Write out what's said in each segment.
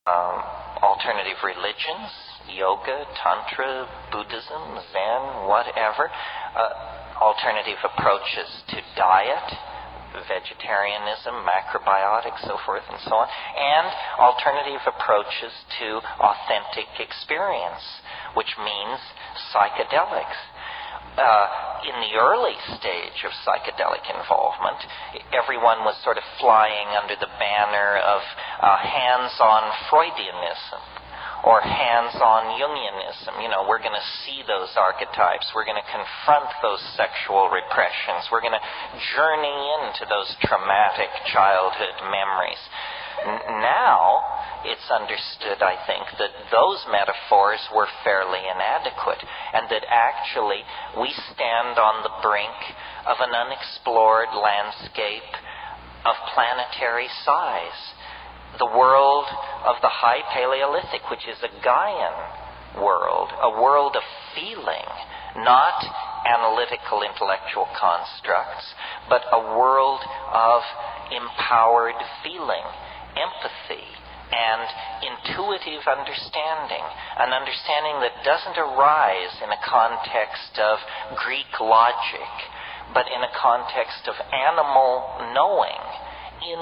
alternative religions, yoga, tantra, Buddhism, Zen, whatever, alternative approaches to diet, vegetarianism, macrobiotics, so forth and so on, and alternative approaches to authentic experience, which means psychedelics. In the early stage of psychedelic involvement, everyone was sort of flying under the banner of hands-on Freudianism or hands-on Jungianism. We're going to see those archetypes. We're going to confront those sexual repressions. We're going to journey into those traumatic childhood memories. Now, it's understood, I think, that those metaphors were fairly inadequate, and that actually we stand on the brink of an unexplored landscape of planetary size. The world of the High Paleolithic, which is a Gaian world, a world of feeling, not analytical intellectual constructs, but a world of empowered feeling, empathy, and intuitive understanding, an understanding that doesn't arise in a context of Greek logic, but in a context of animal knowing, in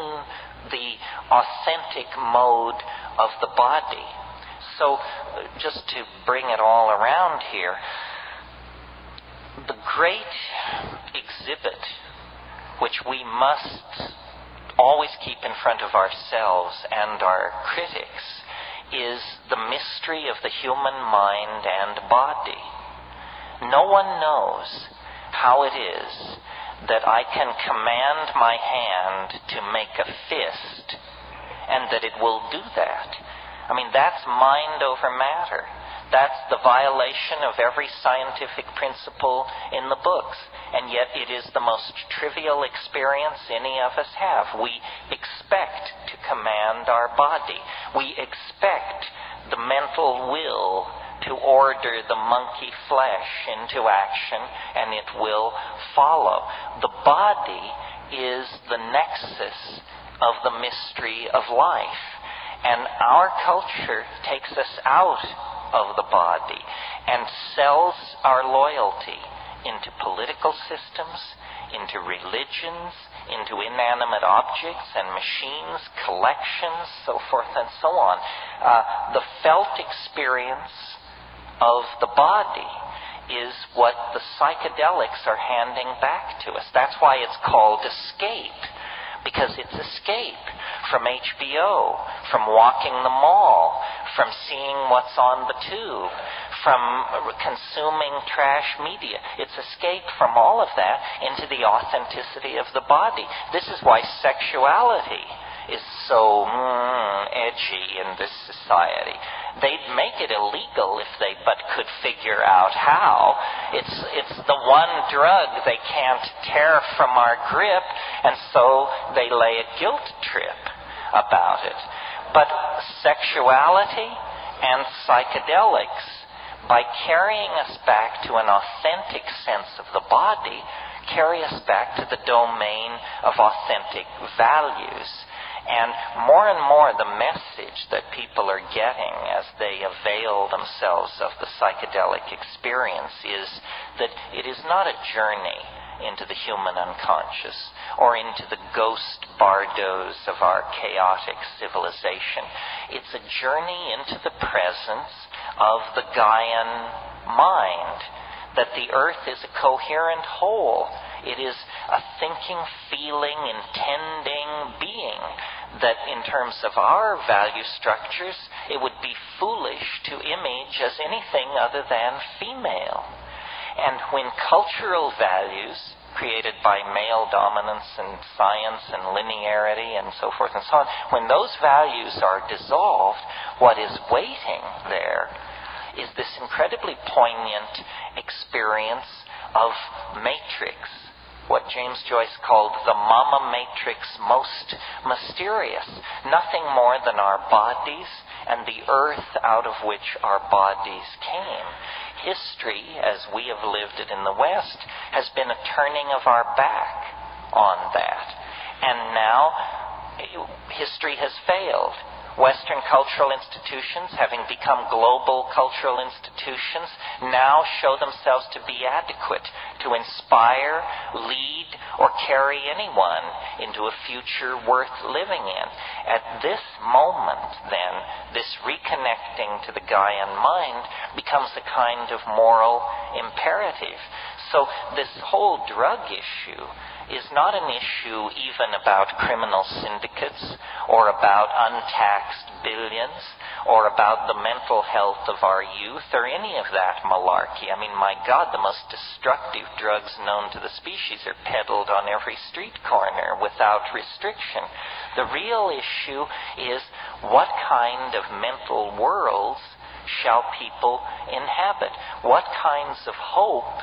the authentic mode of the body. So, just to bring it all around here, the great exhibit which we must always keep in front of ourselves and our critics is the mystery of the human mind and body. No one knows how it is that I can command my hand to make a fist and that it will do that. I mean, that's mind over matter. That's the violation of every scientific principle in the books. And yet it is the most trivial experience any of us have. We expect to command our body. We expect the mental will to order the monkey flesh into action, and it will follow. The body is the nexus of the mystery of life. And our culture takes us out of the body and sells our loyalty into political systems, into religions, into inanimate objects and machines, collections, so forth and so on. The felt experience of the body is what the psychedelics are handing back to us. That's why it's called escape, because it's escape from HBO, from walking the mall, from seeing what's on the tube, from consuming trash media. It's escape from all of that into the authenticity of the body. This is why sexuality is so edgy in this society. They'd make it illegal if they but could figure out how. It's the one drug they can't tear from our grip, and so they lay a guilt trip about it. But sexuality and psychedelics, by carrying us back to an authentic sense of the body, carry us back to the domain of authentic values. And more, the message that people are getting as they avail themselves of the psychedelic experience is that it is not a journey into the human unconscious or into the ghost bardos of our chaotic civilization. It's a journey into the presence of the Gaian mind, that the earth is a coherent whole. It is a thinking, feeling, intending being that in terms of our value structures, it would be foolish to image as anything other than female. And when cultural values created by male dominance and science and linearity and so forth and so on, when those values are dissolved, what is waiting there is this incredibly poignant experience of matrix, what James Joyce called the mama matrix most mysterious, nothing more than our bodies and the earth out of which our bodies came. History, as we have lived it in the West, has been a turning of our back on that. And now history has failed. Western cultural institutions, having become global cultural institutions, now show themselves to be adequate to inspire, lead, or carry anyone into a future worth living in. At this moment, then, this reconnecting to the Gaian mind becomes a kind of moral imperative. So this whole drug issue is not an issue even about criminal syndicates or about untaxed billions or about the mental health of our youth or any of that malarkey. I mean, my God, the most destructive drugs known to the species are peddled on every street corner without restriction. The real issue is what kind of mental worlds shall people inhabit? What kinds of hope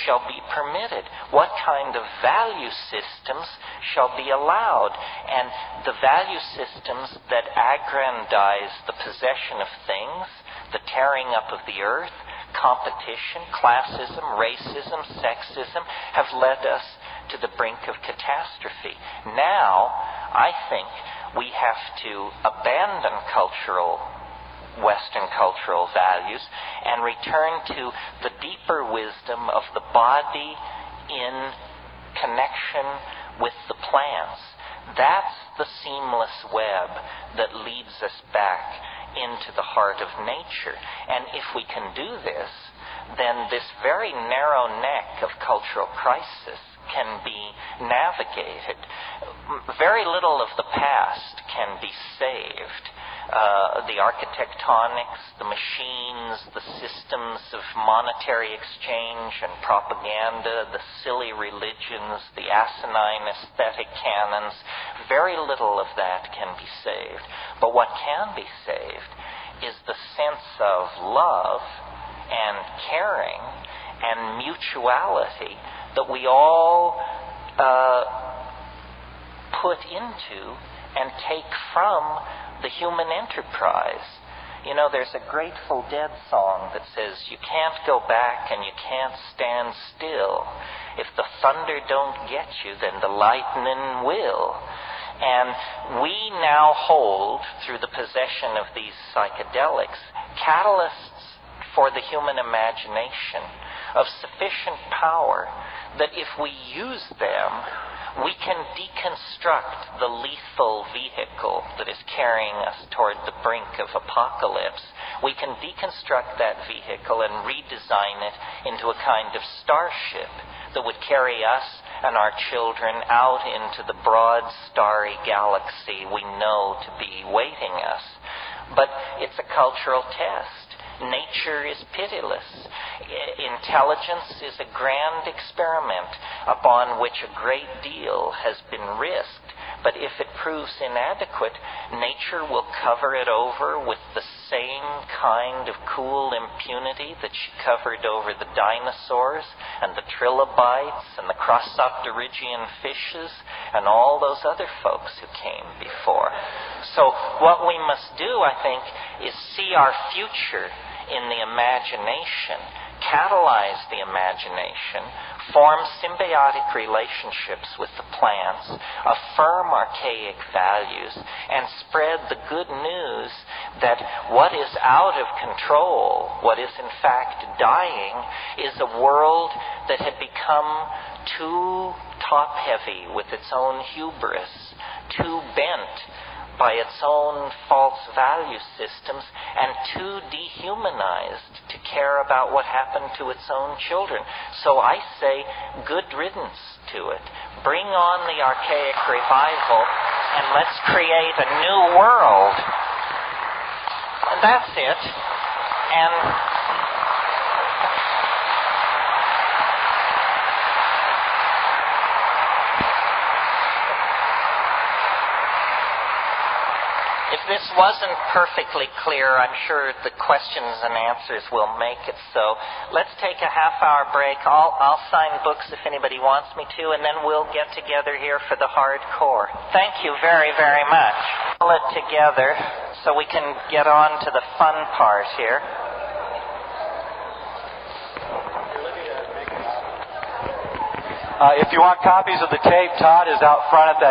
shall be permitted? What kind of value systems shall be allowed? And the value systems that aggrandize the possession of things, the tearing up of the earth, competition, classism, racism, sexism, have led us to the brink of catastrophe. Now, I think we have to abandon Western cultural values and return to the deeper wisdom of the body in connection with the plants. That's the seamless web that leads us back into the heart of nature. And if we can do this, then this very narrow neck of cultural crisis can be navigated. Very little of the past can be saved. The architectonics, the machines, the systems of monetary exchange and propaganda, the silly religions, the asinine aesthetic canons, very little of that can be saved. But what can be saved is the sense of love and caring and mutuality that we all put into and take from the human enterprise. You know, there's a Grateful Dead song that says, "You can't go back and you can't stand still. If the thunder don't get you, then the lightning will." And we now hold, through the possession of these psychedelics, catalysts for the human imagination of sufficient power that if we use them, we can deconstruct the lethal vehicle that is carrying us toward the brink of apocalypse. We can deconstruct that vehicle and redesign it into a kind of starship that would carry us and our children out into the broad starry galaxy we know to be waiting us. But it's a cultural test. Nature is pitiless. Intelligence is a grand experiment upon which a great deal has been risked. But if it proves inadequate, nature will cover it over with the same kind of cool impunity that she covered over the dinosaurs and the trilobites and the crossopterygian fishes and all those other folks who came before. So what we must do, I think, is see our future in the imagination, catalyze the imagination, form symbiotic relationships with the plants, affirm archaic values, and spread the good news that what is out of control, what is in fact dying, is a world that had become too top-heavy with its own hubris, too bent by its own false value systems, and too dehumanized to care about what happened to its own children. So I say, good riddance to it. Bring on the archaic revival, and let's create a new world. And that's it. And if this wasn't perfectly clear, I'm sure the questions and answers will make it so. Let's take a half-hour break. I'll sign books if anybody wants me to, and then we'll get together here for the hardcore. Thank you very, very much. Pull it together so we can get on to the fun part here. If you want copies of the tape, Todd is out front at that